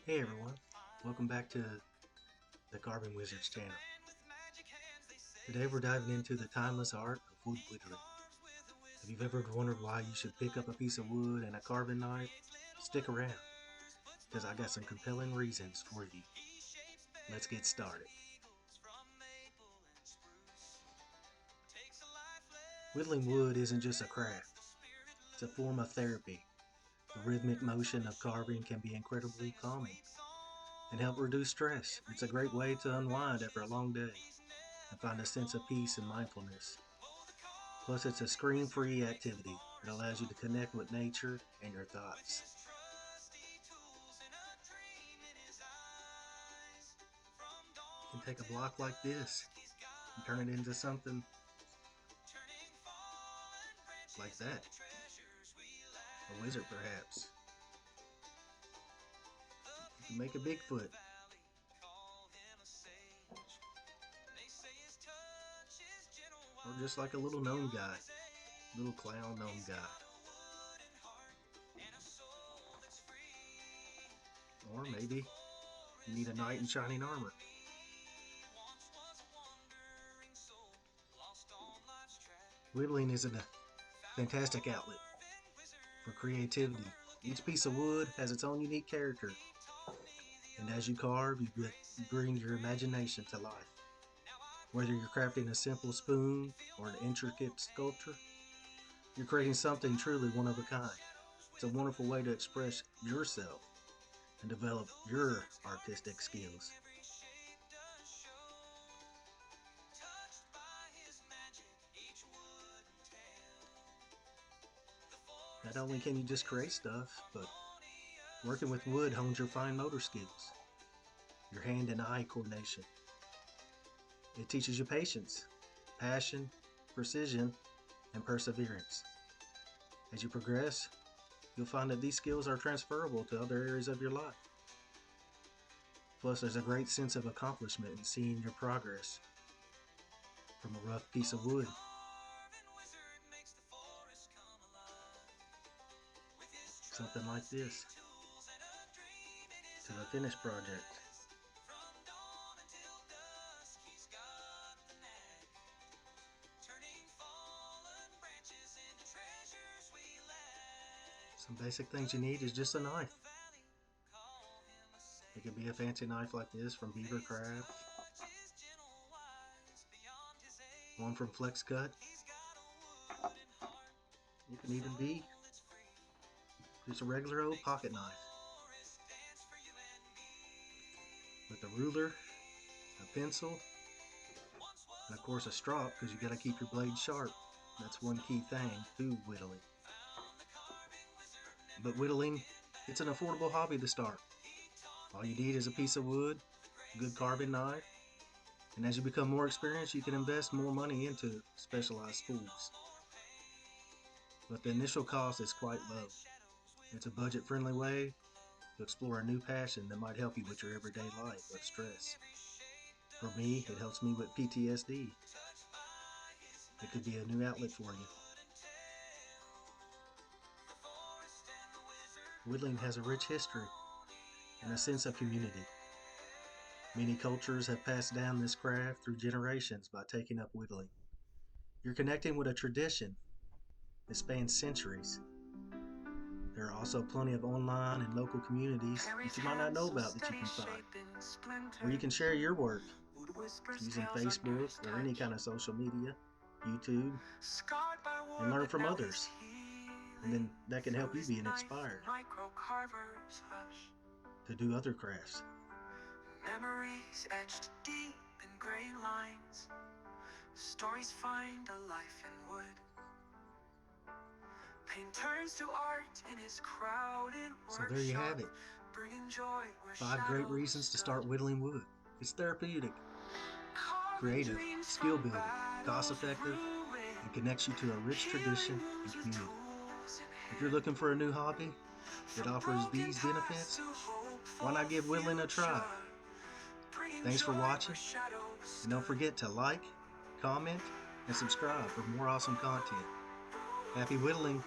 Hey everyone, welcome back to the Carbon Wizards channel. Today we're diving into the timeless art of wood whittling. If you've ever wondered why you should pick up a piece of wood and a carving knife, stick around, because I got some compelling reasons for you. Let's get started. Whittling wood isn't just a craft, it's a form of therapy. The rhythmic motion of carving can be incredibly calming and help reduce stress. It's a great way to unwind after a long day and find a sense of peace and mindfulness. Plus, it's a screen-free activity that allows you to connect with nature and your thoughts. You can take a block like this and turn it into something like that. A wizard, perhaps. You can make a Bigfoot. Or just like a little gnome guy. Little clown gnome guy. Or maybe you need a knight in shining armor. Whittling is a fantastic outlet for creativity. Each piece of wood has its own unique character, and as you carve, you bring your imagination to life. Whether you're crafting a simple spoon or an intricate sculpture, you're creating something truly one of a kind. It's a wonderful way to express yourself and develop your artistic skills. Not only can you just create stuff, but working with wood hones your fine motor skills, your hand and eye coordination. It teaches you patience, passion, precision, and perseverance. As you progress, you'll find that these skills are transferable to other areas of your life. Plus, there's a great sense of accomplishment in seeing your progress from a rough piece of wood. Something like this to the finished project. Some basic things you need is just a knife. It could be a fancy knife like this from Beaver Craft, one from Flex Cut. It can even be just a regular old pocket knife with a ruler, a pencil, and of course a strop, because you got to keep your blade sharp. That's one key thing to whittling. But whittling, it's an affordable hobby to start. All you need is a piece of wood, a good carving knife, and as you become more experienced, you can invest more money into specialized spools. But the initial cost is quite low. It's a budget-friendly way to explore a new passion that might help you with your everyday life of stress. For me, it helps me with PTSD. It could be a new outlet for you. Whittling has a rich history and a sense of community. Many cultures have passed down this craft through generations by taking up whittling. You're connecting with a tradition that spans centuries. There are also plenty of online and local communities that you might not know about that you can find, where you can share your work using Facebook or any kind of social media, YouTube, and learn from others. And then that can help you be inspired to do other crafts. Memories etched deep in gray lines. Stories find a life in wood. Pain turns to art in his crowded So there you have it. 5 great reasons to start whittling wood. It's therapeutic, creative, skill building, cost effective, and connects you to a rich tradition and community. If you're looking for a new hobby that offers these benefits, why not give whittling a try? Thanks for watching, and don't forget to like, comment, and subscribe for more awesome content. Happy whittling!